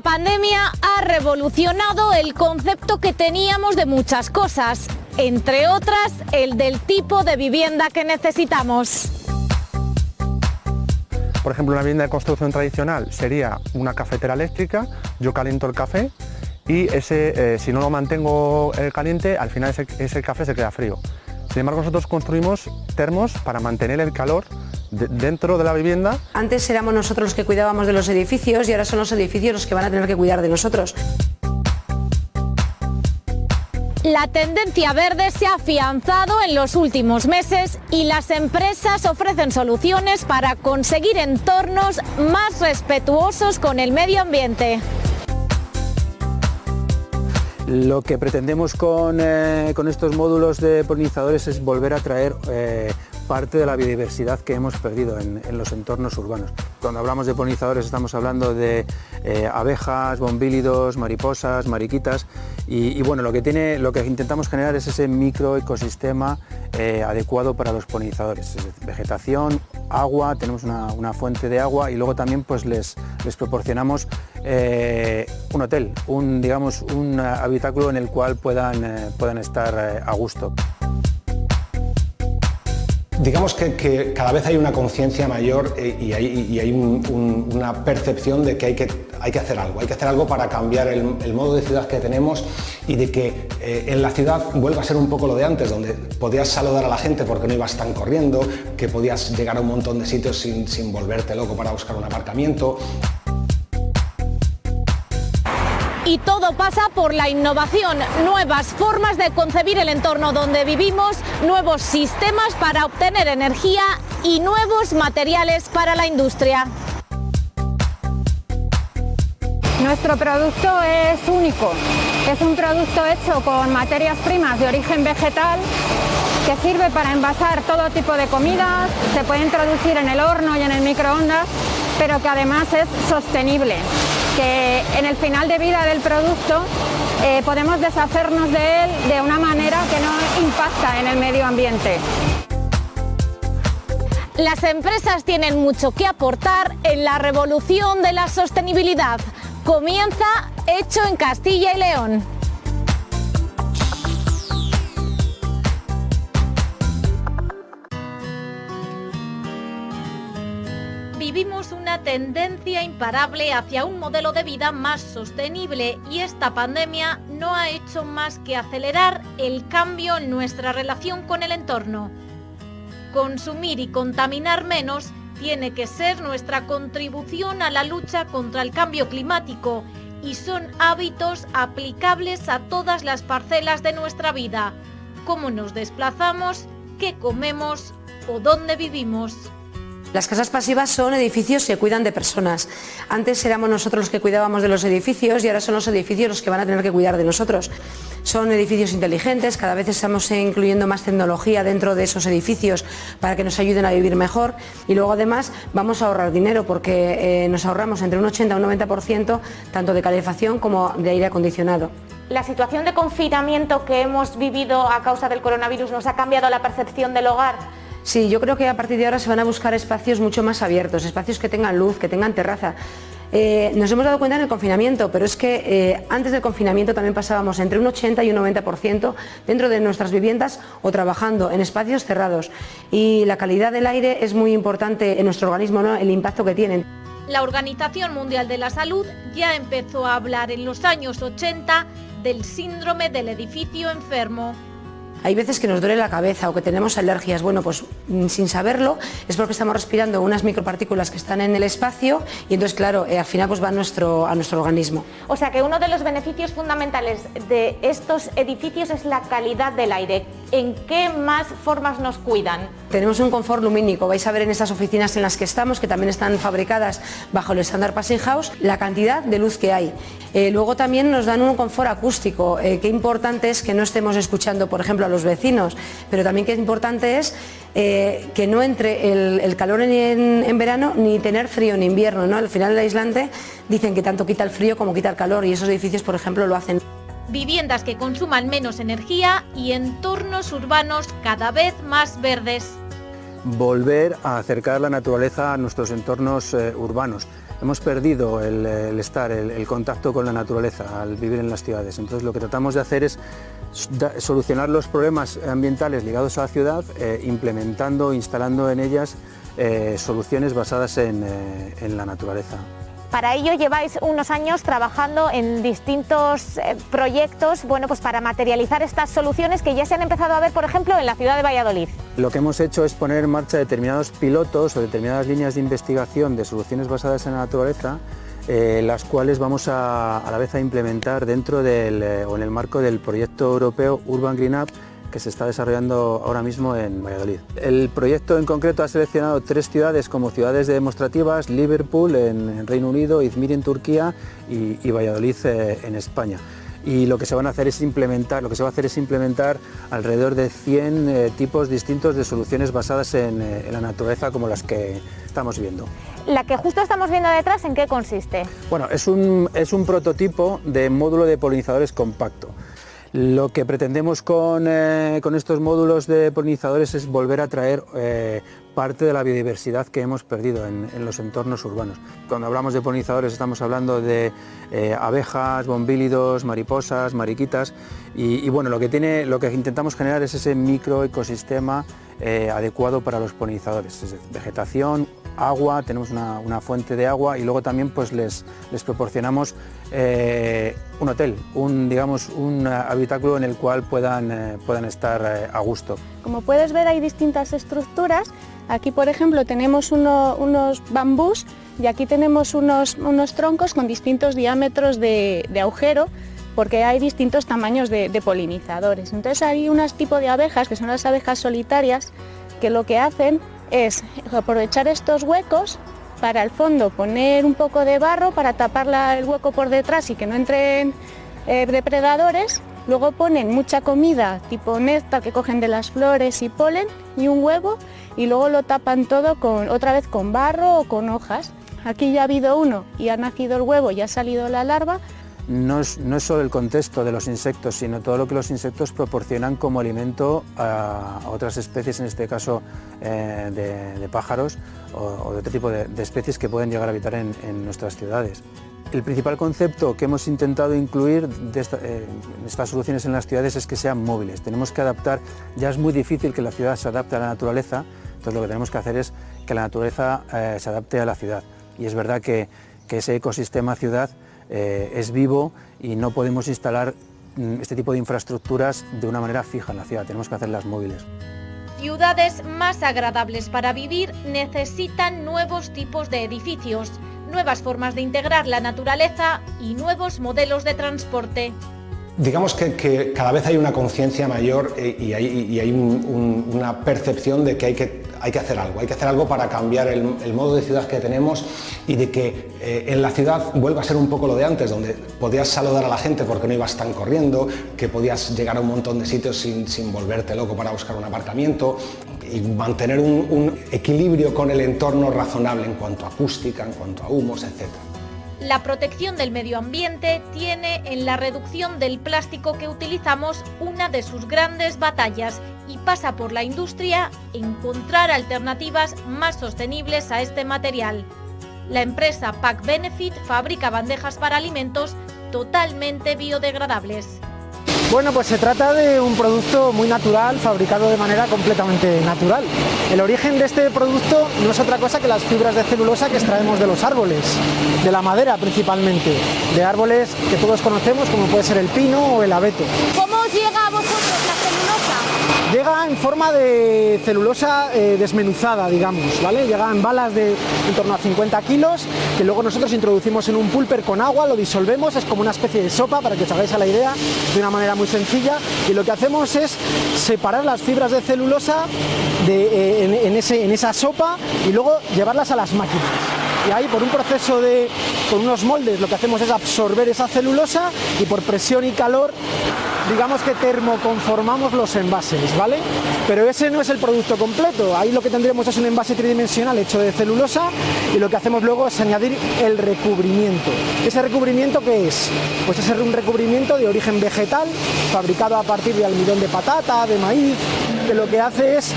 pandemia ha revolucionado el concepto que teníamos de muchas cosas, entre otras el del tipo de vivienda que necesitamos. Por ejemplo, una vivienda de construcción tradicional sería una cafetera eléctrica, yo caliento el café y si no lo mantengo caliente, al final ese café se queda frío. Sin embargo, nosotros construimos termos para mantener el calor dentro de la vivienda. Antes éramos nosotros los que cuidábamos de los edificios y ahora son los edificios los que van a tener que cuidar de nosotros. La tendencia verde se ha afianzado en los últimos meses y las empresas ofrecen soluciones para conseguir entornos más respetuosos con el medio ambiente. Lo que pretendemos con estos módulos de polinizadores es volver a traer parte de la biodiversidad que hemos perdido en los entornos urbanos. Cuando hablamos de polinizadores estamos hablando de abejas, bombílidos, mariposas, mariquitas y bueno, lo que intentamos generar es ese microecosistema adecuado para los polinizadores. Vegetación, agua, tenemos una fuente de agua y luego también pues les proporcionamos un hotel, un habitáculo en el cual puedan estar a gusto. Digamos que cada vez hay una conciencia mayor y hay una percepción de que hay que hacer algo para cambiar el modo de ciudad que tenemos y de que en la ciudad vuelva a ser un poco lo de antes, donde podías saludar a la gente porque no ibas tan corriendo, que podías llegar a un montón de sitios sin volverte loco para buscar un aparcamiento. Y todo pasa por la innovación, nuevas formas de concebir el entorno donde vivimos, nuevos sistemas para obtener energía y nuevos materiales para la industria. Nuestro producto es único, es un producto hecho con materias primas de origen vegetal que sirve para envasar todo tipo de comidas, se puede introducir en el horno y en el microondas, pero que además es sostenible, que en el final de vida del producto podemos deshacernos de él de una manera que no impacta en el medio ambiente. Las empresas tienen mucho que aportar en la revolución de la sostenibilidad. Comienza Hecho en Castilla y León. Vivimos una tendencia imparable hacia un modelo de vida más sostenible y esta pandemia no ha hecho más que acelerar el cambio en nuestra relación con el entorno. Consumir y contaminar menos tiene que ser nuestra contribución a la lucha contra el cambio climático y son hábitos aplicables a todas las parcelas de nuestra vida. Cómo nos desplazamos, qué comemos o dónde vivimos. Las casas pasivas son edificios que cuidan de personas. Antes éramos nosotros los que cuidábamos de los edificios y ahora son los edificios los que van a tener que cuidar de nosotros. Son edificios inteligentes, cada vez estamos incluyendo más tecnología dentro de esos edificios para que nos ayuden a vivir mejor y luego además vamos a ahorrar dinero porque nos ahorramos entre un 80 y un 90% tanto de calefacción como de aire acondicionado. ¿La situación de confinamiento que hemos vivido a causa del coronavirus nos ha cambiado la percepción del hogar? Sí, yo creo que a partir de ahora se van a buscar espacios mucho más abiertos, espacios que tengan luz, que tengan terraza. Nos hemos dado cuenta en el confinamiento, pero es que antes del confinamiento también pasábamos entre un 80 y un 90% dentro de nuestras viviendas o trabajando en espacios cerrados. Y la calidad del aire es muy importante en nuestro organismo, ¿no? El impacto que tienen. La Organización Mundial de la Salud ya empezó a hablar en los años 80 del síndrome del edificio enfermo. Hay veces que nos duele la cabeza o que tenemos alergias. Bueno, pues sin saberlo es porque estamos respirando unas micropartículas que están en el espacio y entonces, claro, al final pues va a nuestro organismo. O sea que uno de los beneficios fundamentales de estos edificios es la calidad del aire. ¿En qué más formas nos cuidan? Tenemos un confort lumínico. Vais a ver en estas oficinas en las que estamos, que también están fabricadas bajo el estándar Passing House, la cantidad de luz que hay. Luego también nos dan un confort acústico. Qué importante es que no estemos escuchando, por ejemplo, a los vecinos, pero también qué importante es que no entre el calor en verano ni tener frío en invierno, ¿no? Al final el aislante dicen que tanto quita el frío como quita el calor y esos edificios, por ejemplo, lo hacen. Viviendas que consuman menos energía y entornos urbanos cada vez más verdes. Volver a acercar la naturaleza a nuestros entornos urbanos. hemos perdido el contacto con la naturaleza al vivir en las ciudades. Entonces lo que tratamos de hacer es solucionar los problemas ambientales ligados a la ciudad, instalando en ellas soluciones basadas en la naturaleza. Para ello lleváis unos años trabajando en distintos proyectos, bueno, pues para materializar estas soluciones que ya se han empezado a ver, por ejemplo, en la ciudad de Valladolid. Lo que hemos hecho es poner en marcha determinados pilotos o determinadas líneas de investigación de soluciones basadas en la naturaleza, las cuales vamos a la vez a implementar dentro o en el marco del proyecto europeo Urban Green Hub, que se está desarrollando ahora mismo en Valladolid. El proyecto en concreto ha seleccionado 3 ciudades como ciudades demostrativas: Liverpool en Reino Unido, Izmir en Turquía y Valladolid en España. Y lo que se va a hacer es implementar alrededor de 100 tipos distintos de soluciones basadas en la naturaleza, como las que estamos viendo. La que justo estamos viendo detrás, ¿en qué consiste? Bueno, es un prototipo de módulo de polinizadores compacto. Lo que pretendemos con estos módulos de polinizadores es volver a traer parte de la biodiversidad que hemos perdido en los entornos urbanos. Cuando hablamos de polinizadores estamos hablando de abejas, bombílidos, mariposas, mariquitas y bueno, lo que intentamos generar es ese microecosistema adecuado para los polinizadores, es decir, vegetación, agua, tenemos una fuente de agua y luego también pues les proporcionamos un hotel, un habitáculo en el cual puedan estar a gusto. Como puedes ver, hay distintas estructuras. Aquí, por ejemplo, tenemos unos bambús y aquí tenemos unos troncos con distintos diámetros de agujero, porque hay distintos tamaños de polinizadores. Entonces hay unos tipos de abejas, que son las abejas solitarias, que lo que hacen es aprovechar estos huecos para al fondo poner un poco de barro para tapar el hueco por detrás y que no entren depredadores. Luego ponen mucha comida tipo néctar que cogen de las flores y polen y un huevo y luego lo tapan todo otra vez con barro o con hojas. Aquí ya ha habido uno y ha nacido el huevo y ha salido la larva. No es solo el contexto de los insectos, sino todo lo que los insectos proporcionan como alimento a otras especies, en este caso de pájaros o de otro tipo de especies que pueden llegar a habitar en nuestras ciudades. El principal concepto que hemos intentado incluir en estas soluciones en las ciudades es que sean móviles. Tenemos que adaptar, ya es muy difícil que la ciudad se adapte a la naturaleza, entonces lo que tenemos que hacer es que la naturaleza se adapte a la ciudad. Y es verdad que ese ecosistema ciudad es vivo y no podemos instalar este tipo de infraestructuras de una manera fija en la ciudad, tenemos que hacerlas móviles. Ciudades más agradables para vivir necesitan nuevos tipos de edificios, nuevas formas de integrar la naturaleza y nuevos modelos de transporte. Digamos que cada vez hay una conciencia mayor y hay una percepción de que hay que hacer algo para cambiar el modo de ciudad que tenemos y de que en la ciudad vuelva a ser un poco lo de antes, donde podías saludar a la gente porque no ibas tan corriendo, que podías llegar a un montón de sitios sin volverte loco para buscar un aparcamiento y mantener un equilibrio con el entorno razonable en cuanto a acústica, en cuanto a humos, etc. La protección del medio ambiente tiene en la reducción del plástico que utilizamos una de sus grandes batallas y pasa por la industria encontrar alternativas más sostenibles a este material. La empresa Pack Benefit fabrica bandejas para alimentos totalmente biodegradables. Bueno, pues se trata de un producto muy natural, fabricado de manera completamente natural. El origen de este producto no es otra cosa que las fibras de celulosa que extraemos de los árboles, de la madera principalmente, de árboles que todos conocemos como puede ser el pino o el abeto. ¿Cómo os llega a vosotros la celulosa? Llega en forma de celulosa desmenuzada, digamos, ¿vale? Llega en balas de en torno a 50 kilos, que luego nosotros introducimos en un pulper con agua, lo disolvemos, es como una especie de sopa, para que os hagáis a la idea, de una manera muy sencilla, y lo que hacemos es separar las fibras de celulosa en esa sopa y luego llevarlas a las máquinas. Y ahí, por un proceso con unos moldes, lo que hacemos es absorber esa celulosa y por presión y calor, digamos que termoconformamos los envases, ¿vale? Pero ese no es el producto completo. Ahí lo que tendremos es un envase tridimensional hecho de celulosa y lo que hacemos luego es añadir el recubrimiento. ¿Ese recubrimiento qué es? Pues es un recubrimiento de origen vegetal, fabricado a partir de almidón de patata, de maíz. que lo que hace es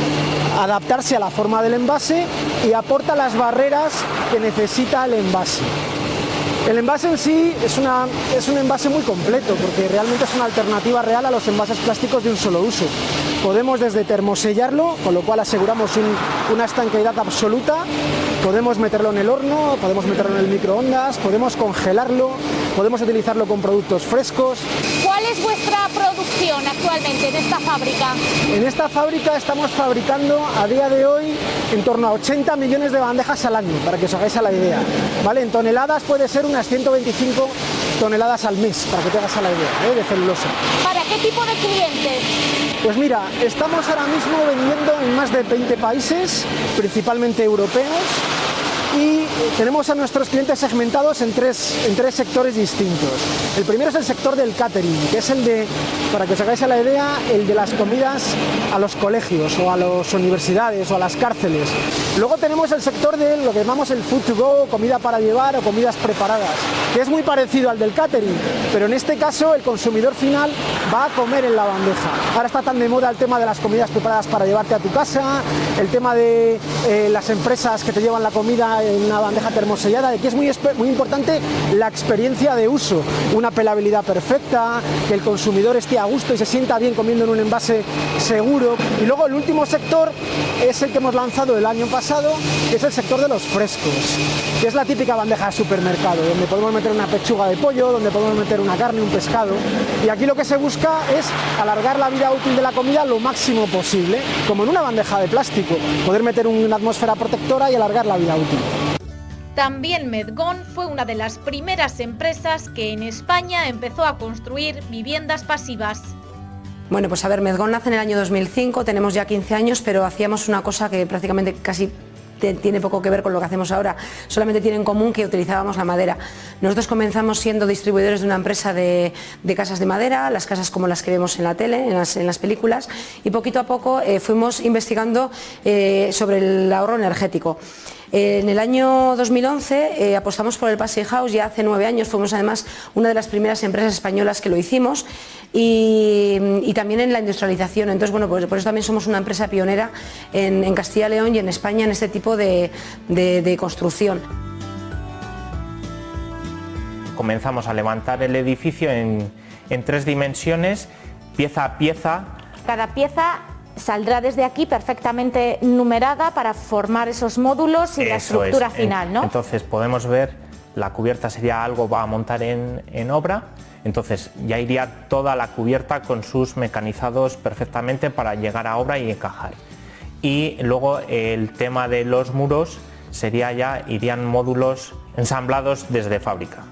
adaptarse a la forma del envase y aporta las barreras que necesita el envase. El envase en sí es un envase muy completo porque realmente es una alternativa real a los envases plásticos de un solo uso. Podemos desde termosellarlo, con lo cual aseguramos una estanqueidad absoluta, podemos meterlo en el horno, podemos meterlo en el microondas, podemos congelarlo, podemos utilizarlo con productos frescos. ¿Cuál es vuestra producción actualmente en esta fábrica? En esta fábrica estamos fabricando a día de hoy en torno a 80 millones de bandejas al año, para que os hagáis a la idea. ¿Vale? En toneladas puede ser unas 125 toneladas al mes, para que te hagas a la idea, de celulosa. ¿Para qué tipo de clientes? Pues mira, estamos ahora mismo vendiendo en más de 20 países, principalmente europeos, y tenemos a nuestros clientes segmentados en tres sectores distintos. El primero es el sector del catering, que es el de, para que os hagáis a la idea, el de las comidas a los colegios o a las universidades o a las cárceles. Luego tenemos el sector de lo que llamamos el food to go, comida para llevar o comidas preparadas, que es muy parecido al del catering, pero en este caso el consumidor final va a comer en la bandeja. Ahora está tan de moda el tema de las comidas preparadas para llevarte a tu casa, el tema de las empresas que te llevan la comida en una bandeja termosellada, de que es muy importante la experiencia de uso, una pelabilidad perfecta, que el consumidor esté a gusto y se sienta bien comiendo en un envase seguro. Y luego el último sector es el que hemos lanzado el año pasado, que es el sector de los frescos, que es la típica bandeja de supermercado, donde podemos meter una pechuga de pollo, donde podemos meter una carne, un pescado, y aquí lo que se busca es alargar la vida útil de la comida lo máximo posible, como en una bandeja de plástico, poder meter una atmósfera protectora y alargar la vida útil. También Medgón fue una de las primeras empresas que en España empezó a construir viviendas pasivas. Bueno, pues a ver, Medgón nace en el año 2005, tenemos ya 15 años, pero hacíamos una cosa que prácticamente casi tiene poco que ver con lo que hacemos ahora, solamente tiene en común que utilizábamos la madera. Nosotros comenzamos siendo distribuidores de una empresa de casas de madera, las casas como las que vemos en la tele, en las películas, y poquito a poco fuimos investigando sobre el ahorro energético. En el año 2011 apostamos por el Passage House, ya hace 9 años, fuimos además una de las primeras empresas españolas que lo hicimos, y también en la industrialización. Entonces, bueno, pues por eso también somos una empresa pionera en Castilla y León y en España en este tipo de construcción. Comenzamos a levantar el edificio en 3 dimensiones, pieza a pieza. Cada pieza saldrá desde aquí perfectamente numerada para formar esos módulos y la estructura final, ¿no? Entonces podemos ver, la cubierta sería algo a montar en obra, entonces ya iría toda la cubierta con sus mecanizados perfectamente para llegar a obra y encajar. Y luego el tema de los muros sería irían módulos ensamblados desde fábrica.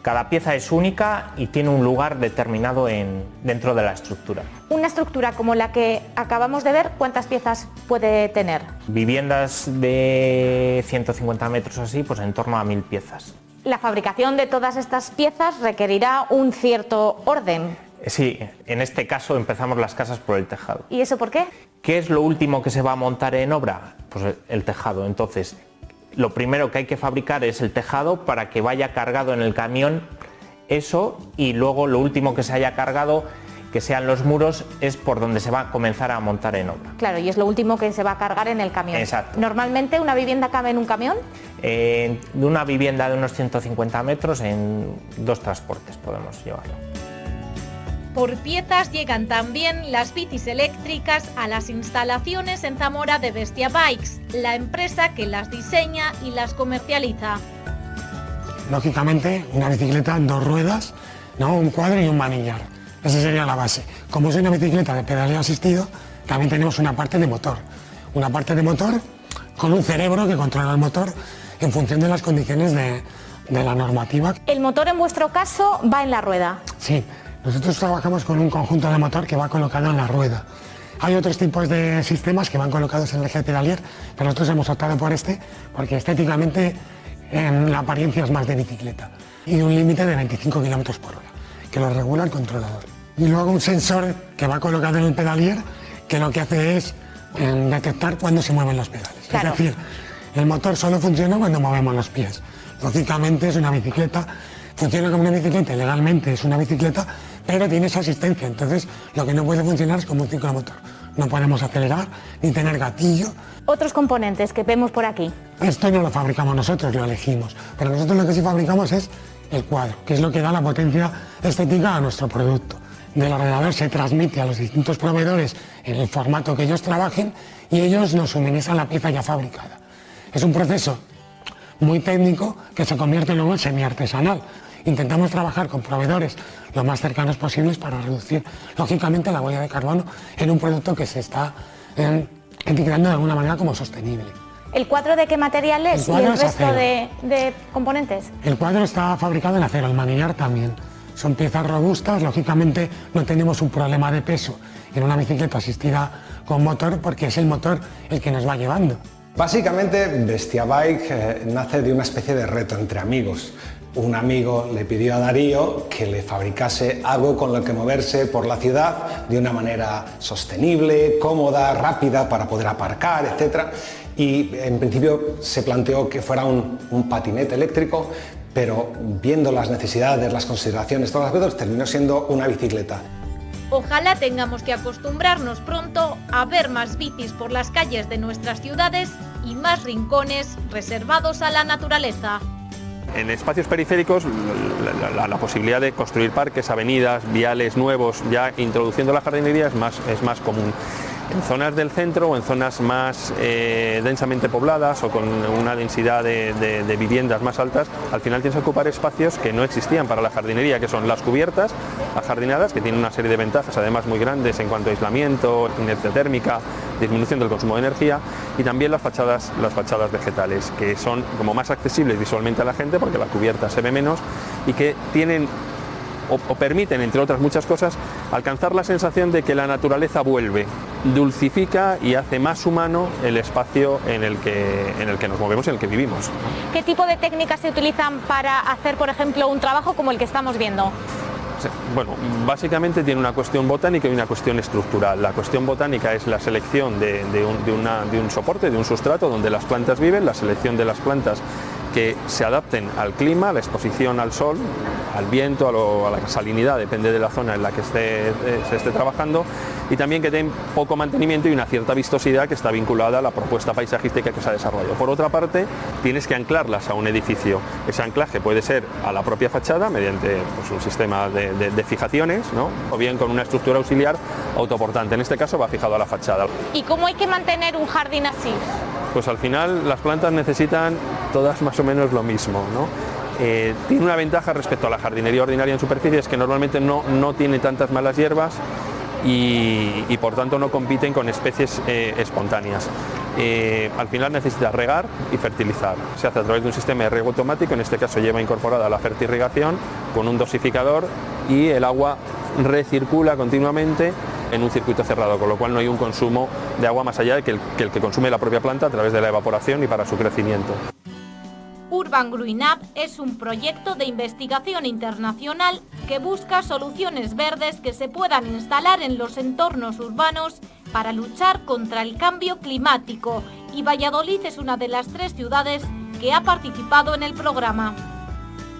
Cada pieza es única y tiene un lugar determinado dentro de la estructura. Una estructura como la que acabamos de ver, ¿cuántas piezas puede tener? Viviendas de 150 metros así, pues en torno a 1000 piezas. La fabricación de todas estas piezas requerirá un cierto orden. Sí, en este caso empezamos las casas por el tejado. ¿Y eso por qué? ¿Qué es lo último que se va a montar en obra? Pues el tejado. Entonces, lo primero que hay que fabricar es el tejado para que vaya cargado en el camión eso, y luego lo último que se haya cargado, que sean los muros, es por donde se va a comenzar a montar en obra. Claro, y es lo último que se va a cargar en el camión. Exacto. ¿Normalmente una vivienda cabe en un camión? De una vivienda de unos 150 metros en 2 transportes podemos llevarlo. Por piezas llegan también las bicis eléctricas a las instalaciones en Zamora de Bestia Bikes, la empresa que las diseña y las comercializa. Lógicamente, una bicicleta en 2 ruedas, ¿no? Un cuadro y un manillar. Esa sería la base. Como es una bicicleta de pedaleo asistido, también tenemos una parte de motor. Una parte de motor con un cerebro que controla el motor en función de las condiciones de la normativa. ¿El motor en vuestro caso va en la rueda? Sí. Nosotros trabajamos con un conjunto de motor que va colocado en la rueda. Hay otros tipos de sistemas que van colocados en el eje de pedalier, pero nosotros hemos optado por este porque estéticamente la apariencia es más de bicicleta. Y un límite de 25 km por hora, que lo regula el controlador. Y luego un sensor que va colocado en el pedalier, que lo que hace es detectar cuándo se mueven los pedales. Claro. Es decir, el motor solo funciona cuando movemos los pies. Lógicamente es una bicicleta, funciona como una bicicleta, legalmente es una bicicleta, pero tiene esa asistencia, entonces lo que no puede funcionar es como un ciclomotor. no podemos acelerar ni tener gatillo. Otros componentes que vemos por aquí. Esto no lo fabricamos nosotros, lo elegimos, pero nosotros lo que sí fabricamos es el cuadro, que es lo que da la potencia estética a nuestro producto. Del ordenador se transmite a los distintos proveedores en el formato que ellos trabajen y ellos nos suministran la pieza ya fabricada. Es un proceso muy técnico que se convierte luego en semiartesanal. Intentamos trabajar con proveedores lo más cercanos posibles para reducir, lógicamente, la huella de carbono en un producto que se está etiquetando de alguna manera como sostenible. ¿El cuadro de qué material es y el resto de componentes? El cuadro está fabricado en acero, el manillar también. Son piezas robustas, lógicamente no tenemos un problema de peso en una bicicleta asistida con motor porque es el motor el que nos va llevando. Básicamente, Bestia Bike nace de una especie de reto entre amigos. Un amigo le pidió a Darío que le fabricase algo con lo que moverse por la ciudad de una manera sostenible, cómoda, rápida para poder aparcar, etc. Y en principio se planteó que fuera un patinete eléctrico, pero viendo las necesidades, las consideraciones, todos los aspectos, terminó siendo una bicicleta. Ojalá tengamos que acostumbrarnos pronto a ver más bicis por las calles de nuestras ciudades y más rincones reservados a la naturaleza. En espacios periféricos, la posibilidad de construir parques, avenidas, viales nuevos, ya introduciendo la jardinería es más común. En zonas del centro o en zonas más densamente pobladas o con una densidad de viviendas más altas, al final tienes que ocupar espacios que no existían para la jardinería, que son las cubiertas ajardinadas, que tienen una serie de ventajas además muy grandes en cuanto a aislamiento, inercia térmica, disminución del consumo de energía, y también las fachadas vegetales, que son como más accesibles visualmente a la gente porque la cubierta se ve menos y que tienen o permiten, entre otras muchas cosas, alcanzar la sensación de que la naturaleza vuelve, dulcifica y hace más humano el espacio en el que nos movemos, en el que vivimos. ¿Qué tipo de técnicas se utilizan para hacer, por ejemplo, un trabajo como el que estamos viendo? Bueno, básicamente tiene una cuestión botánica y una cuestión estructural. La cuestión botánica es la selección de un soporte, de un sustrato donde las plantas viven, la selección de las plantas que se adapten al clima, a la exposición al sol, al viento, a la salinidad, depende de la zona en la que se esté trabajando, y también que den poco mantenimiento y una cierta vistosidad que está vinculada a la propuesta paisajística que se ha desarrollado. Por otra parte, tienes que anclarlas a un edificio. Ese anclaje puede ser a la propia fachada mediante un sistema de fijaciones, ¿no? O bien con una estructura auxiliar autoportante. En este caso va fijado a la fachada. ¿Y cómo hay que mantener un jardín así? Pues al final las plantas necesitan todas más o menos lo mismo, ¿no? Tiene una ventaja respecto a la jardinería ordinaria en superficie, es que normalmente no tiene tantas malas hierbas y por tanto no compiten con especies espontáneas. Al final necesita regar y fertilizar. Se hace a través de un sistema de riego automático, en este caso lleva incorporada la fertirrigación con un dosificador y el agua recircula continuamente en un circuito cerrado, con lo cual no hay un consumo de agua más allá de que el que consume la propia planta a través de la evaporación y para su crecimiento. Urban Green Up es un proyecto de investigación internacional que busca soluciones verdes que se puedan instalar en los entornos urbanos para luchar contra el cambio climático, y Valladolid es una de las 3 ciudades que ha participado en el programa.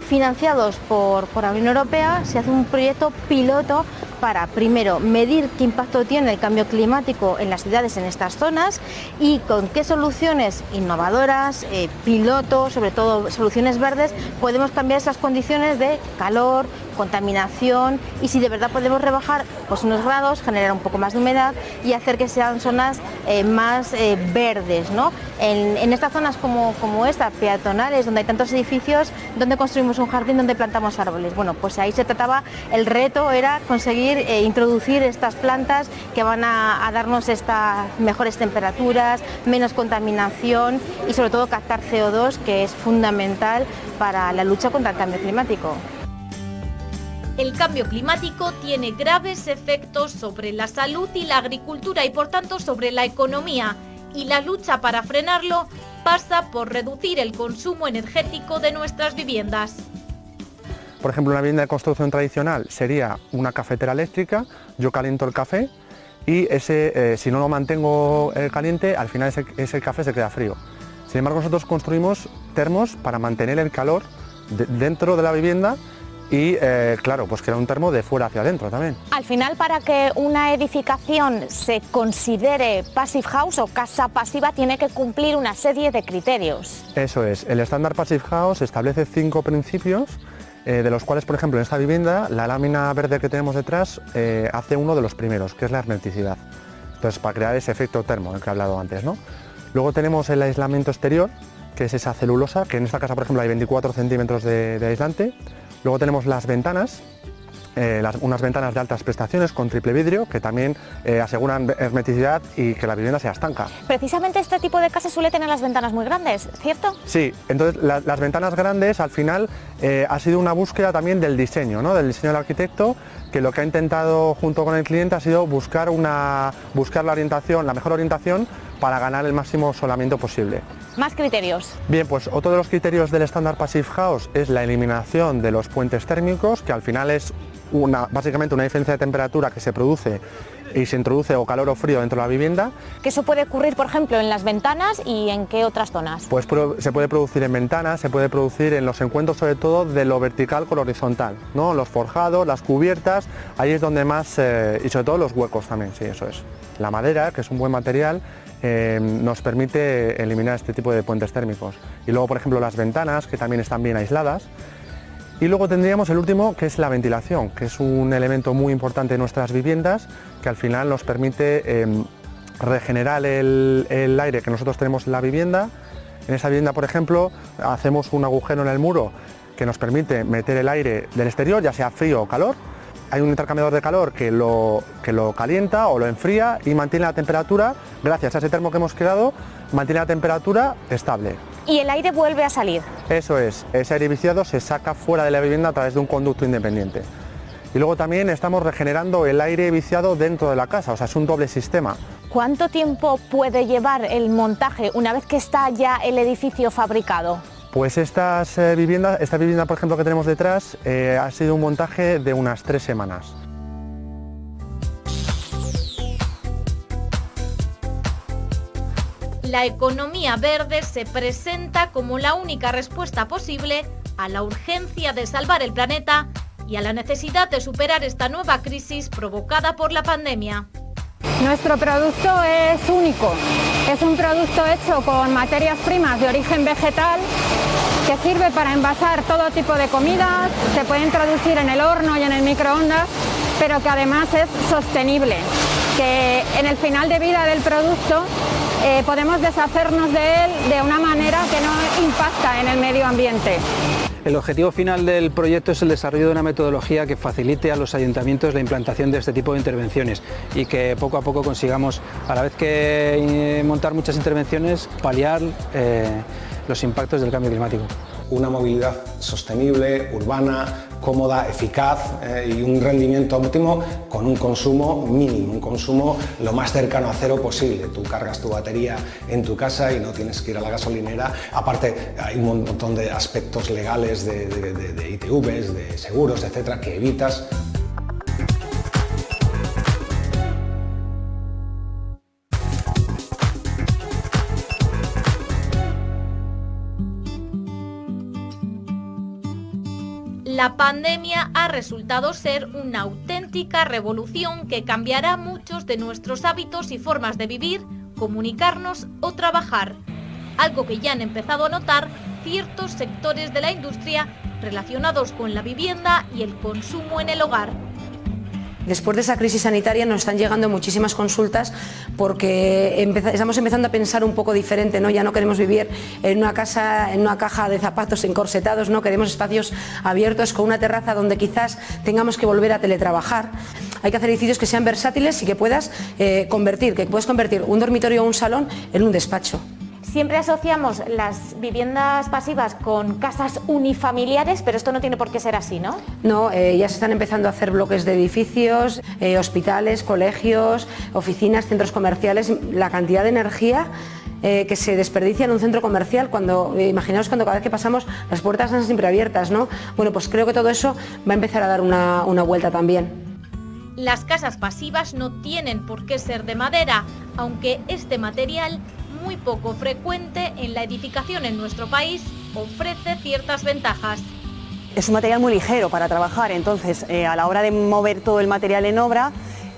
Financiados por la Unión Europea, se hace un proyecto piloto para, primero, medir qué impacto tiene el cambio climático en las ciudades, en estas zonas, y con qué soluciones innovadoras, pilotos, sobre todo soluciones verdes, podemos cambiar esas condiciones de calor, contaminación, y si de verdad podemos rebajar pues unos grados, generar un poco más de humedad y hacer que sean zonas más verdes, ¿no? En estas zonas como esta, peatonales, donde hay tantos edificios, ¿dónde construimos un jardín, donde plantamos árboles? Bueno, pues ahí se trataba, el reto era conseguir introducir estas plantas que van a darnos estas mejores temperaturas, menos contaminación y sobre todo captar CO2, que es fundamental para la lucha contra el cambio climático. El cambio climático tiene graves efectos sobre la salud y la agricultura y por tanto sobre la economía, y la lucha para frenarlo pasa por reducir el consumo energético de nuestras viviendas. Por ejemplo, una vivienda de construcción tradicional sería una cafetera eléctrica, yo caliento el café y si no lo mantengo caliente, al final ese café se queda frío. Sin embargo, nosotros construimos termos para mantener el calor dentro de la vivienda y claro, pues crear un termo de fuera hacia adentro también. Al final, para que una edificación se considere passive house o casa pasiva, tiene que cumplir una serie de criterios. Eso es, el estándar Passive House establece 5 principios, de los cuales, por ejemplo, en esta vivienda, la lámina verde que tenemos detrás hace uno de los primeros, que es la hermeticidad. Entonces, para crear ese efecto termo, del que he hablado antes, ¿no? Luego tenemos el aislamiento exterior, que es esa celulosa, que en esta casa, por ejemplo, hay 24 centímetros de aislante. Luego tenemos las ventanas, unas ventanas de altas prestaciones con triple vidrio, que también aseguran hermeticidad y que la vivienda sea estanca. Precisamente este tipo de casa suele tener las ventanas muy grandes, ¿cierto? Sí, entonces las ventanas grandes al final ha sido una búsqueda también del diseño, ¿no? Del diseño del arquitecto, que lo que ha intentado junto con el cliente ha sido buscar la mejor orientación para ganar el máximo solamiento posible. Más criterios. Bien, pues otro de los criterios del estándar Passive House es la eliminación de los puentes térmicos, que al final es básicamente una diferencia de temperatura que se produce y se introduce o calor o frío dentro de la vivienda. ¿Que eso puede ocurrir, por ejemplo, en las ventanas y en qué otras zonas? Pues se puede producir en ventanas, se puede producir en los encuentros, sobre todo de lo vertical con lo horizontal, ¿no? Los forjados, las cubiertas, ahí es donde más, y sobre todo los huecos también, sí, eso es. La madera, que es un buen material, nos permite eliminar este tipo de puentes térmicos. Y luego, por ejemplo, las ventanas, que también están bien aisladas. Y luego tendríamos el último, que es la ventilación, que es un elemento muy importante en nuestras viviendas, que al final nos permite regenerar el aire que nosotros tenemos en la vivienda. En esa vivienda, por ejemplo, hacemos un agujero en el muro que nos permite meter el aire del exterior, ya sea frío o calor. Hay un intercambiador de calor que lo calienta o lo enfría y mantiene la temperatura, gracias a ese termo que hemos creado, mantiene la temperatura estable. Y el aire vuelve a salir. Eso es, ese aire viciado se saca fuera de la vivienda a través de un conducto independiente. Y luego también estamos regenerando el aire viciado dentro de la casa, o sea, es un doble sistema. ¿Cuánto tiempo puede llevar el montaje una vez que está ya el edificio fabricado? Pues esta vivienda, por ejemplo, que tenemos detrás, ha sido un montaje de unas 3 semanas. La economía verde se presenta como la única respuesta posible a la urgencia de salvar el planeta y a la necesidad de superar esta nueva crisis provocada por la pandemia. Nuestro producto es único, es un producto hecho con materias primas de origen vegetal que sirve para envasar todo tipo de comidas, se puede introducir en el horno y en el microondas, pero que además es sostenible, que en el final de vida del producto podemos deshacernos de él de una manera que no impacta en el medio ambiente. El objetivo final del proyecto es el desarrollo de una metodología que facilite a los ayuntamientos la implantación de este tipo de intervenciones y que poco a poco consigamos, a la vez que montar muchas intervenciones, paliar los impactos del cambio climático. Una movilidad sostenible, urbana, cómoda, eficaz y un rendimiento óptimo con un consumo mínimo, un consumo lo más cercano a cero posible. Tú cargas tu batería en tu casa y no tienes que ir a la gasolinera. Aparte, hay un montón de aspectos legales de ITVs, de seguros, etcétera, que evitas. La pandemia ha resultado ser una auténtica revolución que cambiará muchos de nuestros hábitos y formas de vivir, comunicarnos o trabajar, algo que ya han empezado a notar ciertos sectores de la industria relacionados con la vivienda y el consumo en el hogar. Después de esa crisis sanitaria nos están llegando muchísimas consultas porque estamos empezando a pensar un poco diferente, ¿no? Ya no queremos vivir en una casa, en una caja de zapatos encorsetados, ¿no? Queremos espacios abiertos con una terraza donde quizás tengamos que volver a teletrabajar. Hay que hacer edificios que sean versátiles y que puedas convertir un dormitorio o un salón en un despacho. Siempre asociamos las viviendas pasivas con casas unifamiliares, pero esto no tiene por qué ser así, ¿no? No, ya se están empezando a hacer bloques de edificios, hospitales, colegios, oficinas, centros comerciales. La cantidad de energía que se desperdicia en un centro comercial imaginaos cuando cada vez que pasamos las puertas están siempre abiertas, ¿no? Bueno, pues creo que todo eso va a empezar a dar una vuelta también. Las casas pasivas no tienen por qué ser de madera, aunque este material, muy poco frecuente en la edificación en nuestro país, ofrece ciertas ventajas. es un material muy ligero para trabajar, entonces a la hora de mover todo el material en obra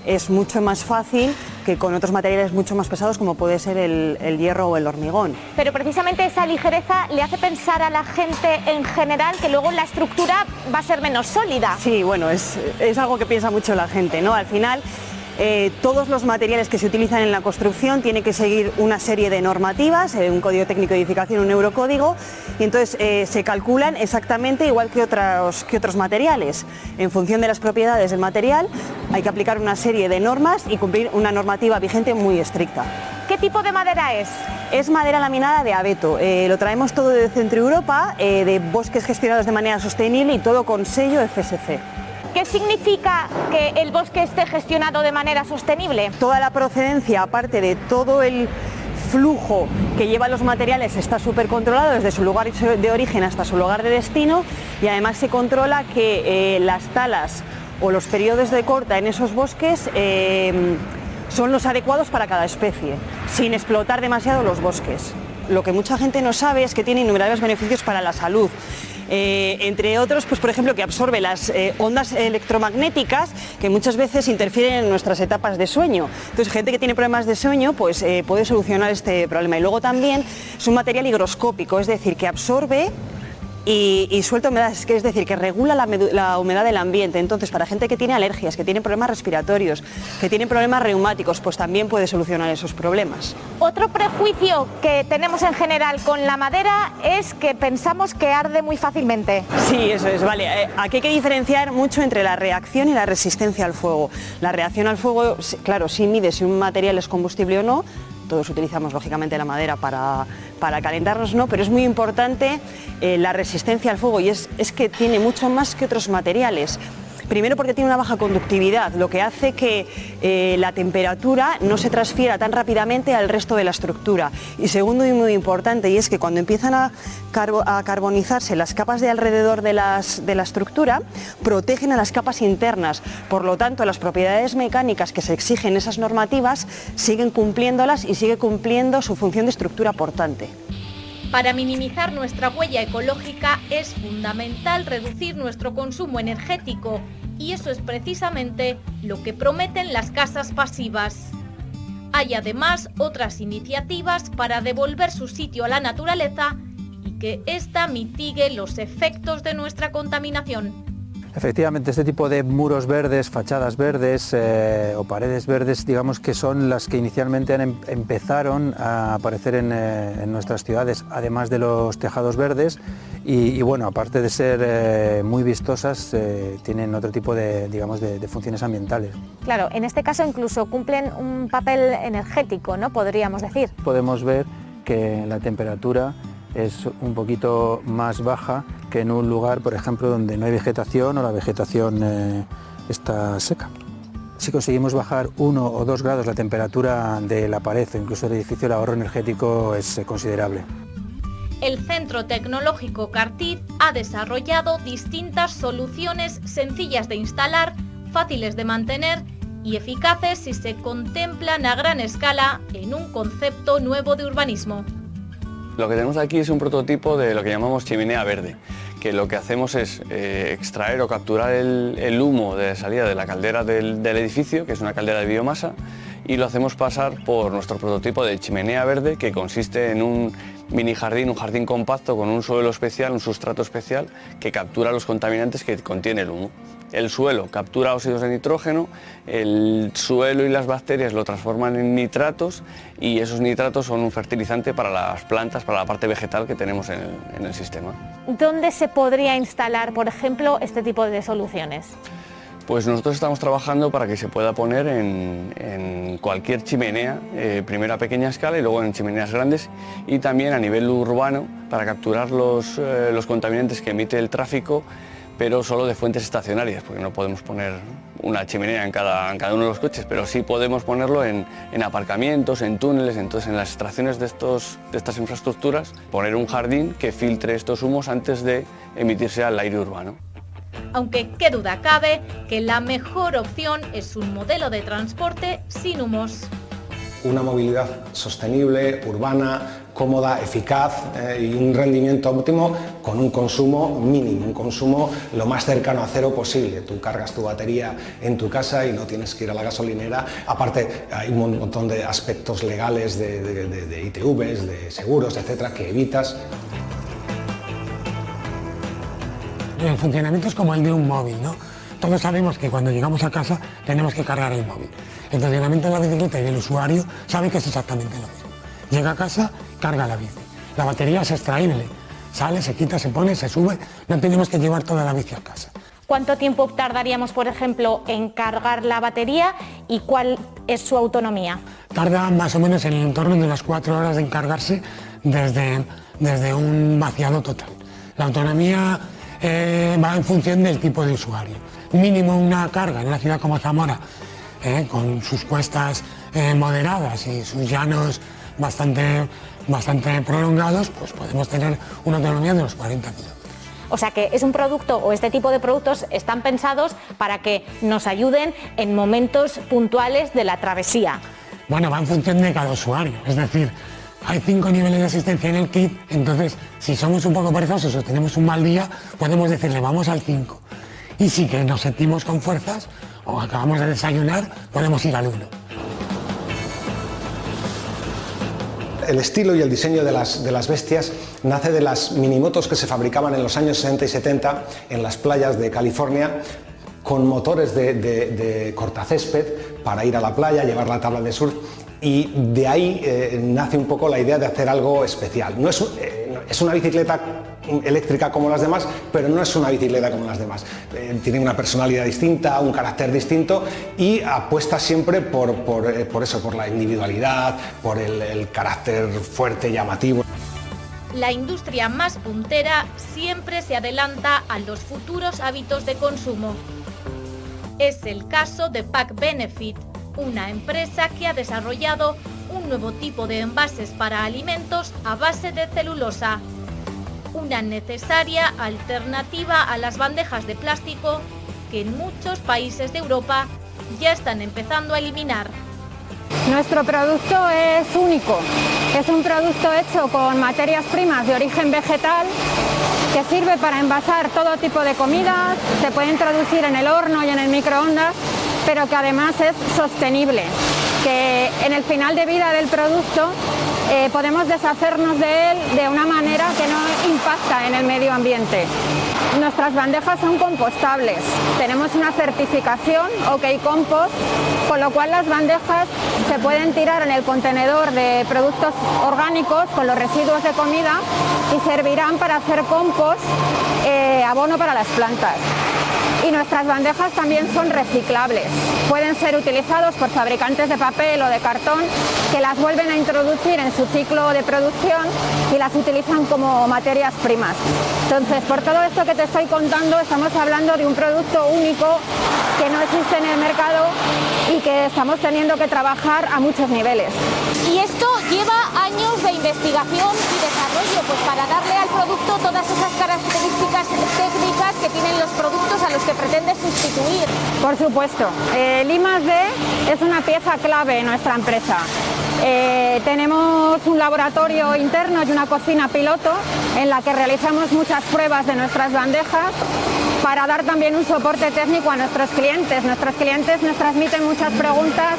es mucho más fácil que con otros materiales mucho más pesados como puede ser el hierro o el hormigón. Pero precisamente esa ligereza le hace pensar a la gente en general que luego la estructura va a ser menos sólida. Sí, bueno, es algo que piensa mucho la gente, ¿no? Al final todos los materiales que se utilizan en la construcción tienen que seguir una serie de normativas, un código técnico de edificación, un eurocódigo, y entonces se calculan exactamente igual que otros materiales. En función de las propiedades del material hay que aplicar una serie de normas y cumplir una normativa vigente muy estricta. ¿Qué tipo de madera es? Es madera laminada de abeto, lo traemos todo de Centro Europa, de bosques gestionados de manera sostenible y todo con sello FSC. ¿Qué significa que el bosque esté gestionado de manera sostenible? Toda la procedencia, aparte de todo el flujo que llevan los materiales, está súper controlado desde su lugar de origen hasta su lugar de destino, y además se controla que las talas o los periodos de corta en esos bosques son los adecuados para cada especie, sin explotar demasiado los bosques. Lo que mucha gente no sabe es que tiene innumerables beneficios para la salud. Entre otros, pues por ejemplo, que absorbe las ondas electromagnéticas que muchas veces interfieren en nuestras etapas de sueño. Entonces, gente que tiene problemas de sueño, pues puede solucionar este problema. Y luego también es un material higroscópico, es decir, que absorbe y suelta humedad, es decir, que regula la humedad del ambiente. Entonces, para gente que tiene alergias, que tiene problemas respiratorios, que tiene problemas reumáticos, pues también puede solucionar esos problemas. Otro prejuicio que tenemos en general con la madera es que pensamos que arde muy fácilmente. Sí, eso es, vale. Aquí hay que diferenciar mucho entre la reacción y la resistencia al fuego. La reacción al fuego, claro, sí mide si un material es combustible o no. Todos utilizamos lógicamente la madera para calentarnos, ¿no? Pero es muy importante la resistencia al fuego, y es que tiene mucho más que otros materiales. Primero porque tiene una baja conductividad, lo que hace que la temperatura no se transfiera tan rápidamente al resto de la estructura. Y segundo, y muy importante, y es que cuando empiezan a carbonizarse las capas de alrededor de la estructura, protegen a las capas internas. Por lo tanto, las propiedades mecánicas que se exigen esas normativas siguen cumpliéndolas y sigue cumpliendo su función de estructura portante. Para minimizar nuestra huella ecológica es fundamental reducir nuestro consumo energético, y eso es precisamente lo que prometen las casas pasivas. Hay además otras iniciativas para devolver su sitio a la naturaleza y que ésta mitigue los efectos de nuestra contaminación. Efectivamente, este tipo de muros verdes, fachadas verdes o paredes verdes, digamos que son las que inicialmente empezaron a aparecer en nuestras ciudades, además de los tejados verdes, y bueno, aparte de ser muy vistosas, tienen otro tipo de funciones ambientales. Claro, en este caso incluso cumplen un papel energético, ¿no? Podríamos decir. Podemos ver que la temperatura es un poquito más baja que en un lugar, por ejemplo, donde no hay vegetación o la vegetación está seca. Si conseguimos bajar 1 o 2 grados la temperatura de la pared o incluso del edificio, el ahorro energético es considerable. El Centro Tecnológico Cartiz ha desarrollado distintas soluciones sencillas de instalar, fáciles de mantener y eficaces si se contemplan a gran escala en un concepto nuevo de urbanismo. Lo que tenemos aquí es un prototipo de lo que llamamos chimenea verde, que lo que hacemos es extraer o capturar el humo de salida de la caldera del edificio, que es una caldera de biomasa, y lo hacemos pasar por nuestro prototipo de chimenea verde, que consiste en un mini jardín, un jardín compacto con un suelo especial, un sustrato especial que captura los contaminantes que contiene el humo. El suelo captura óxidos de nitrógeno, el suelo y las bacterias lo transforman en nitratos, y esos nitratos son un fertilizante para las plantas, para la parte vegetal que tenemos en el sistema. ¿Dónde se podría instalar, por ejemplo, este tipo de soluciones? Pues nosotros estamos trabajando para que se pueda poner en cualquier chimenea, primero a pequeña escala y luego en chimeneas grandes, y también a nivel urbano para capturar los contaminantes que emite el tráfico, pero solo de fuentes estacionarias, porque no podemos poner una chimenea en cada uno de los coches, pero sí podemos ponerlo en aparcamientos, en túneles. Entonces, en las extracciones de estas infraestructuras, poner un jardín que filtre estos humos antes de emitirse al aire urbano. Aunque qué duda cabe que la mejor opción es un modelo de transporte sin humos. Una movilidad sostenible, urbana, cómoda, eficaz y un rendimiento óptimo con un consumo mínimo, un consumo lo más cercano a cero posible. Tú cargas tu batería en tu casa y no tienes que ir a la gasolinera. Aparte, hay un montón de aspectos legales de ITVs, de seguros, etcétera, que evitas. El funcionamiento es como el de un móvil, ¿no? Todos sabemos que cuando llegamos a casa tenemos que cargar el móvil. El funcionamiento de la bicicleta y del usuario sabe que es exactamente lo mismo. Llega a casa, carga la bici. La batería es extraíble. Sale, se quita, se pone, se sube. No tenemos que llevar toda la bici a casa. ¿Cuánto tiempo tardaríamos, por ejemplo, en cargar la batería y cuál es su autonomía? Tarda más o menos en el entorno de las 4 horas en cargarse desde un vaciado total. La autonomía va en función del tipo de usuario. Mínimo una carga en una ciudad como Zamora, con sus cuestas moderadas y sus llanos bastante prolongados, pues podemos tener una autonomía de los 40 kilómetros. O sea que es un producto, o este tipo de productos están pensados para que nos ayuden en momentos puntuales de la travesía. Bueno, va en función de cada usuario, es decir, hay 5 niveles de asistencia en el kit, entonces si somos un poco perezosos o tenemos un mal día, podemos decirle vamos al 5. Y si que nos sentimos con fuerzas o acabamos de desayunar, podemos ir al 1. El estilo y el diseño de las bestias nace de las minimotos que se fabricaban en los años 60 y 70 en las playas de California, con motores de cortacésped para ir a la playa, llevar la tabla de surf, y de ahí nace un poco la idea de hacer algo especial. No es una bicicleta eléctrica como las demás, pero no es una bicicleta como las demás. Tiene una personalidad distinta, un carácter distinto y apuesta siempre por eso, por la individualidad, por el carácter fuerte, llamativo. La industria más puntera siempre se adelanta a los futuros hábitos de consumo. Es el caso de Pack Benefit, una empresa que ha desarrollado un nuevo tipo de envases para alimentos a base de celulosa. Una necesaria alternativa a las bandejas de plástico que en muchos países de Europa ya están empezando a eliminar. Nuestro producto es único, es un producto hecho con materias primas de origen vegetal que sirve para envasar todo tipo de comidas, se puede introducir en el horno y en el microondas, pero que además es sostenible, que en el final de vida del producto podemos deshacernos de él de una manera que no impacta en el medio ambiente. Nuestras bandejas son compostables, tenemos una certificación OK Compost, con lo cual las bandejas se pueden tirar en el contenedor de productos orgánicos con los residuos de comida y servirán para hacer compost, abono para las plantas. Y nuestras bandejas también son reciclables. Pueden ser utilizados por fabricantes de papel o de cartón que las vuelven a introducir en su ciclo de producción y las utilizan como materias primas. Entonces, por todo esto que te estoy contando, estamos hablando de un producto único que no existe en el mercado y que estamos teniendo que trabajar a muchos niveles. Y esto lleva años de investigación y desarrollo, pues para darle al producto todas esas características técnicas que tienen los productos a los que pretende sustituir. Por supuesto, el I+D es una pieza clave en nuestra empresa. Tenemos un laboratorio interno y una cocina piloto en la que realizamos muchas pruebas de nuestras bandejas para dar también un soporte técnico a nuestros clientes. Nuestros clientes nos transmiten muchas preguntas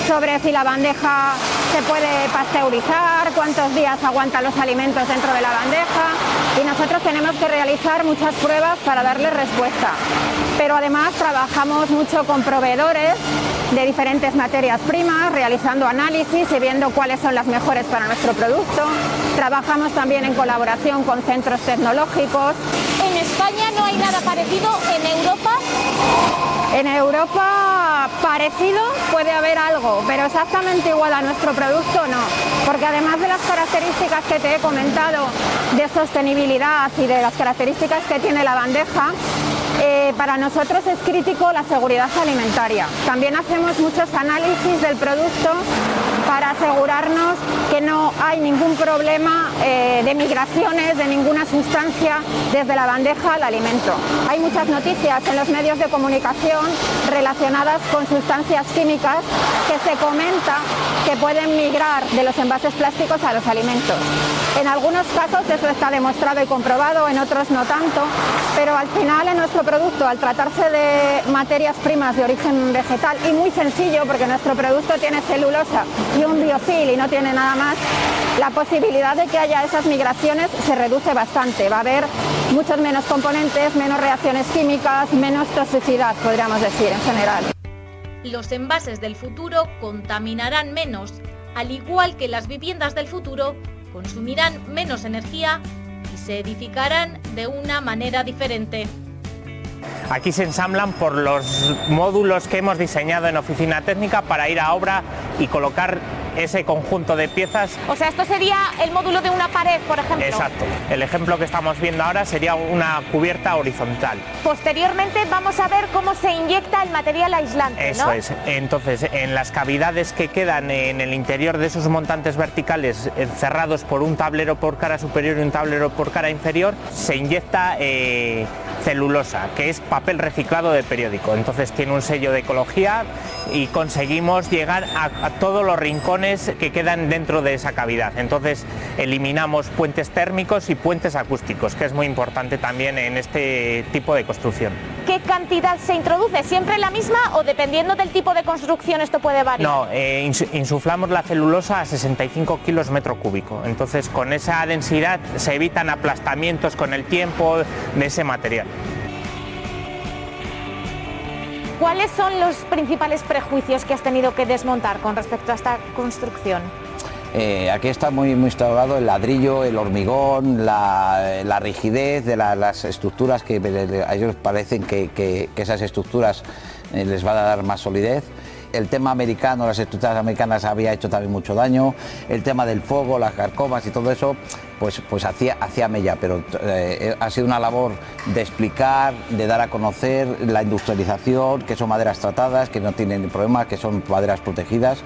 sobre si la bandeja se puede pasteurizar, cuántos días aguantan los alimentos dentro de la bandeja, y nosotros tenemos que realizar muchas pruebas para darles respuesta. Pero además trabajamos mucho con proveedores de diferentes materias primas, realizando análisis y viendo cuáles son las mejores para nuestro producto. Trabajamos también en colaboración con centros tecnológicos. ¿En España no hay nada parecido? ¿En Europa? En Europa parecido puede haber algo, pero exactamente igual a nuestro producto no, porque además de las características que te he comentado de sostenibilidad y de las características que tiene la bandeja, para nosotros es crítico la seguridad alimentaria. También hacemos muchos análisis del producto para asegurarnos que no hay ningún problema de migraciones de ninguna sustancia desde la bandeja al alimento. Hay muchas noticias en los medios de comunicación relacionadas con sustancias químicas que se comenta que pueden migrar de los envases plásticos a los alimentos. En algunos casos eso está demostrado y comprobado, en otros no tanto, pero al final en nuestro producto, al tratarse de materias primas de origen vegetal y muy sencillo, porque nuestro producto tiene celulosa y un biofil y no tiene nada más, la posibilidad de que haya esas migraciones se reduce bastante. Va a haber muchos menos componentes, menos reacciones químicas, menos toxicidad, podríamos decir, en general. Los envases del futuro contaminarán menos, al igual que las viviendas del futuro consumirán menos energía y se edificarán de una manera diferente. Aquí se ensamblan por los módulos que hemos diseñado en oficina técnica para ir a obra y colocar ese conjunto de piezas. O sea, esto sería el módulo de una pared, por ejemplo. Exacto. El ejemplo que estamos viendo ahora sería una cubierta horizontal. Posteriormente vamos a ver cómo se inyecta el material aislante, Eso ¿no? es. Entonces, en las cavidades que quedan en el interior de esos montantes verticales cerrados por un tablero por cara superior y un tablero por cara inferior, se inyecta celulosa, que es papel reciclado de periódico. Entonces tiene un sello de ecología y conseguimos llegar a todos los rincones que quedan dentro de esa cavidad. Entonces eliminamos puentes térmicos y puentes acústicos, que es muy importante también en este tipo de construcción. ¿Qué cantidad se introduce? ¿Siempre la misma o dependiendo del tipo de construcción esto puede variar? No, insuflamos la celulosa a 65 kilos metro cúbico. Entonces con esa densidad se evitan aplastamientos con el tiempo de ese material. ¿Cuáles son los principales prejuicios que has tenido que desmontar con respecto a esta construcción? Aquí está muy instaurado el ladrillo, el hormigón, la rigidez de las estructuras, que a ellos parecen que esas estructuras les van a dar más solidez. El tema americano, las estructuras americanas había hecho también mucho daño, el tema del fuego, las carcomas y todo eso, pues hacía mella, pero ha sido una labor de explicar, de dar a conocer la industrialización, que son maderas tratadas, que no tienen problemas, que son maderas protegidas.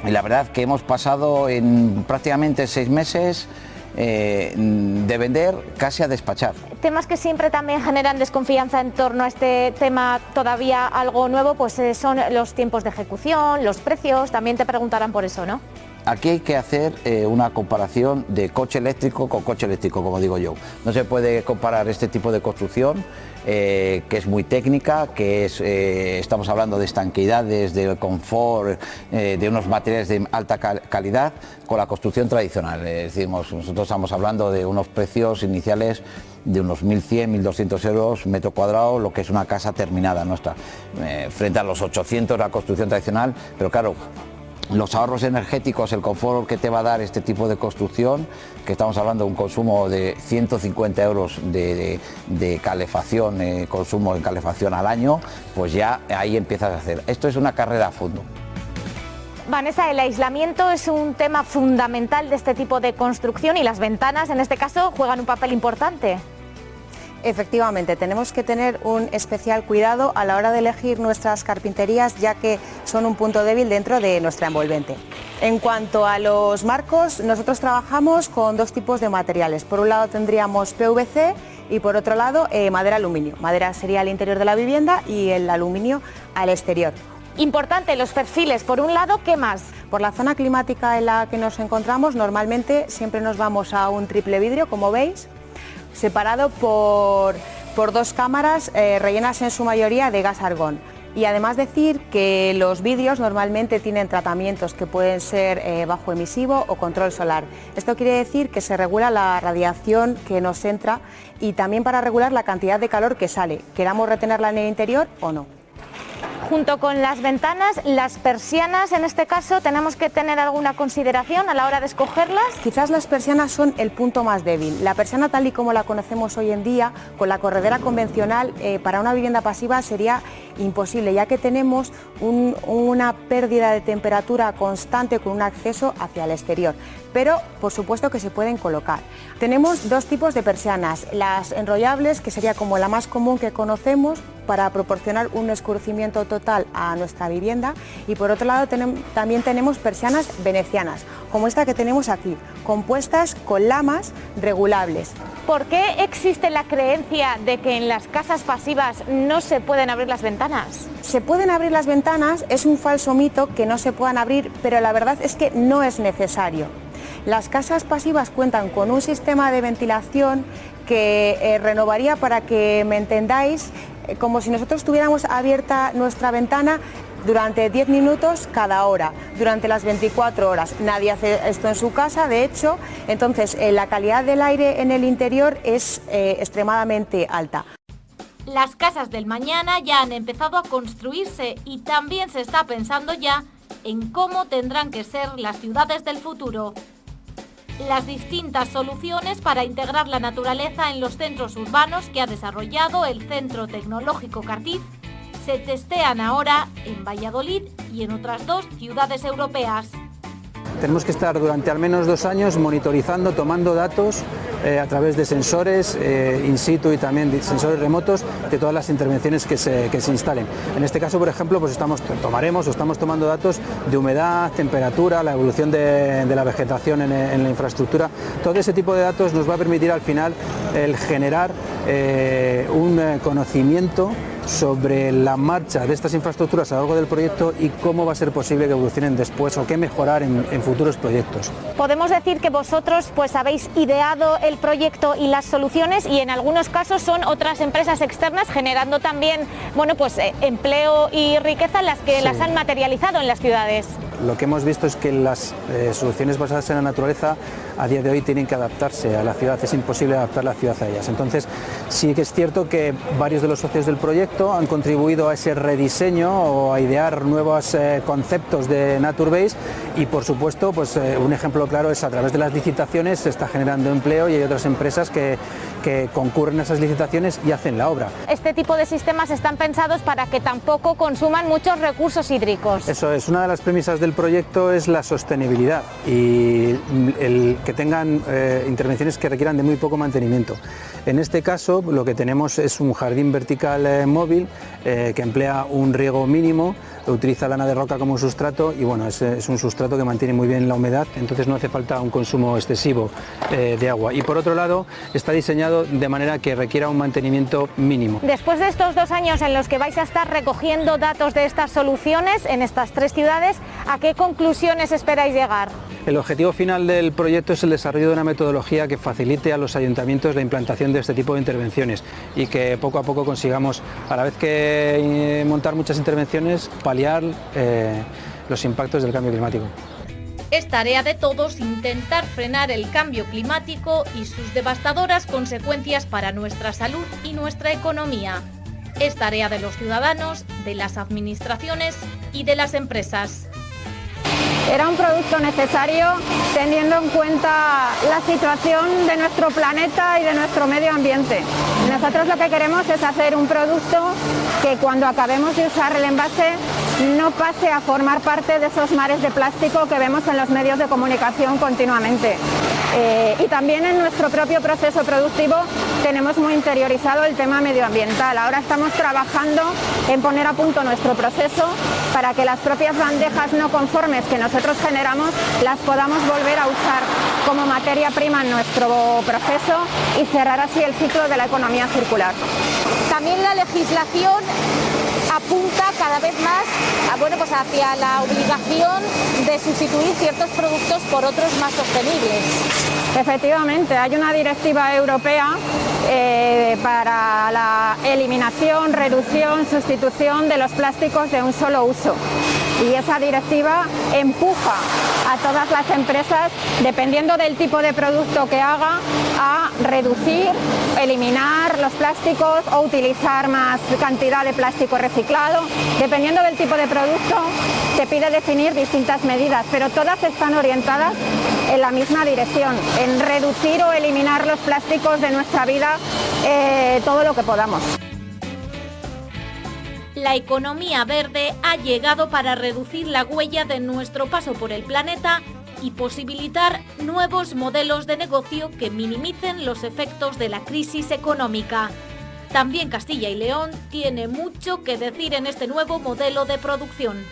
Y la verdad que hemos pasado en prácticamente 6 meses de vender casi a despachar. Temas que siempre también generan desconfianza en torno a este tema todavía algo nuevo, pues son los tiempos de ejecución, los precios, también te preguntarán por eso, ¿no? Aquí hay que hacer una comparación de coche eléctrico con coche eléctrico, como digo yo. No se puede comparar este tipo de construcción, que es muy técnica, que estamos hablando de estanqueidades, de confort, de unos materiales de alta calidad, con la construcción tradicional. Nosotros estamos hablando de unos precios iniciales de unos 1.100, 1.200 euros metro cuadrado, lo que es una casa terminada nuestra, frente a los 800 la construcción tradicional, pero claro, los ahorros energéticos, el confort que te va a dar este tipo de construcción, que estamos hablando de un consumo de 150 euros de calefacción, consumo de calefacción al año, pues ya ahí empiezas a hacer. Esto es una carrera a fondo. Vanessa, el aislamiento es un tema fundamental de este tipo de construcción y las ventanas, en este caso, juegan un papel importante. Efectivamente, tenemos que tener un especial cuidado a la hora de elegir nuestras carpinterías, ya que son un punto débil dentro de nuestra envolvente. En cuanto a los marcos, nosotros trabajamos con 2 tipos de materiales. Por un lado tendríamos PVC y por otro lado madera aluminio. Madera sería al interior de la vivienda y el aluminio al exterior. Importante, los perfiles. Por un lado, ¿qué más? Por la zona climática en la que nos encontramos, normalmente siempre nos vamos a un triple vidrio, como veis, separado por 2 cámaras rellenas en su mayoría de gas argón. Y además decir que los vidrios normalmente tienen tratamientos que pueden ser bajo emisivo o control solar. Esto quiere decir que se regula la radiación que nos entra y también para regular la cantidad de calor que sale, queramos retenerla en el interior o no. Junto con las ventanas, las persianas, en este caso, ¿tenemos que tener alguna consideración a la hora de escogerlas? Quizás las persianas son el punto más débil. La persiana tal y como la conocemos hoy en día, con la corredera convencional, para una vivienda pasiva sería imposible, ya que tenemos una pérdida de temperatura constante con un acceso hacia el exterior. Pero por supuesto que se pueden colocar. Tenemos 2 tipos de persianas, las enrollables, que sería como la más común que conocemos, para proporcionar un escurcimiento total a nuestra vivienda, y por otro lado también tenemos persianas venecianas, como esta que tenemos aquí, compuestas con lamas regulables. ¿Por qué existe la creencia de que en las casas pasivas no se pueden abrir las ventanas? Se pueden abrir las ventanas, es un falso mito que no se puedan abrir, pero la verdad es que no es necesario. Las casas pasivas cuentan con un sistema de ventilación que renovaría, para que me entendáis, como si nosotros tuviéramos abierta nuestra ventana durante 10 minutos cada hora, durante las 24 horas. Nadie hace esto en su casa, de hecho, entonces la calidad del aire en el interior es extremadamente alta. Las casas del mañana ya han empezado a construirse y también se está pensando ya en cómo tendrán que ser las ciudades del futuro. Las distintas soluciones para integrar la naturaleza en los centros urbanos que ha desarrollado el Centro Tecnológico Cartiz se testean ahora en Valladolid y en otras 2 ciudades europeas. Tenemos que estar durante al menos 2 años monitorizando, tomando datos a través de sensores in situ y también de sensores remotos de todas las intervenciones que se instalen. En este caso, por ejemplo, pues estamos tomando datos de humedad, temperatura, la evolución de la vegetación en la infraestructura. Todo ese tipo de datos nos va a permitir al final el generar un conocimiento sobre la marcha de estas infraestructuras a lo largo del proyecto y cómo va a ser posible que evolucionen después o qué mejorar en futuros proyectos. Podemos decir que vosotros pues habéis ideado el proyecto y las soluciones, y en algunos casos son otras empresas externas generando también empleo y riqueza las que las han materializado en las ciudades. Lo que hemos visto es que las soluciones basadas en la naturaleza a día de hoy tienen que adaptarse a la ciudad, es imposible adaptar la ciudad a ellas. Entonces sí que es cierto que varios de los socios del proyecto han contribuido a ese rediseño o a idear nuevos conceptos de Naturbase, y por supuesto pues un ejemplo claro es a través de las licitaciones se está generando empleo y hay otras empresas que concurren a esas licitaciones y hacen la obra. Este tipo de sistemas están pensados para que tampoco consuman muchos recursos hídricos. Eso es, una de las premisas del proyecto es la sostenibilidad y el que tengan intervenciones que requieran de muy poco mantenimiento. En este caso lo que tenemos es un jardín vertical móvil que emplea un riego mínimo, utiliza lana de roca como sustrato y bueno, es un sustrato que mantiene muy bien la humedad, entonces no hace falta un consumo excesivo de agua. Y por otro lado está diseñado de manera que requiera un mantenimiento mínimo. Después de estos 2 años en los que vais a estar recogiendo datos de estas soluciones en estas 3 ciudades, ¿a qué conclusiones esperáis llegar? El objetivo final del proyecto es el desarrollo de una metodología que facilite a los ayuntamientos la implantación de este tipo de intervenciones y que poco a poco consigamos, a la vez que montar muchas intervenciones, paliar los impactos del cambio climático. Es tarea de todos intentar frenar el cambio climático y sus devastadoras consecuencias para nuestra salud y nuestra economía. Es tarea de los ciudadanos, de las administraciones y de las empresas. Era un producto necesario teniendo en cuenta la situación de nuestro planeta y de nuestro medio ambiente. Nosotros lo que queremos es hacer un producto que cuando acabemos de usar el envase no pase a formar parte de esos mares de plástico que vemos en los medios de comunicación continuamente. Y también en nuestro propio proceso productivo tenemos muy interiorizado el tema medioambiental. Ahora estamos trabajando en poner a punto nuestro proceso para que las propias bandejas no conformes que nosotros generamos las podamos volver a usar como materia prima en nuestro proceso y cerrar así el ciclo de la economía circular. También la legislación apunta cada vez más hacia la obligación de sustituir ciertos productos por otros más sostenibles. Efectivamente, hay una directiva europea para la eliminación, reducción, sustitución de los plásticos de un solo uso. Y esa directiva empuja a todas las empresas, dependiendo del tipo de producto que haga, a reducir, eliminar los plásticos o utilizar más cantidad de plástico reciclado. Dependiendo del tipo de producto, se pide definir distintas medidas, pero todas están orientadas en la misma dirección, en reducir o eliminar los plásticos de nuestra vida todo lo que podamos. La economía verde ha llegado para reducir la huella de nuestro paso por el planeta y posibilitar nuevos modelos de negocio que minimicen los efectos de la crisis económica. También Castilla y León tiene mucho que decir en este nuevo modelo de producción.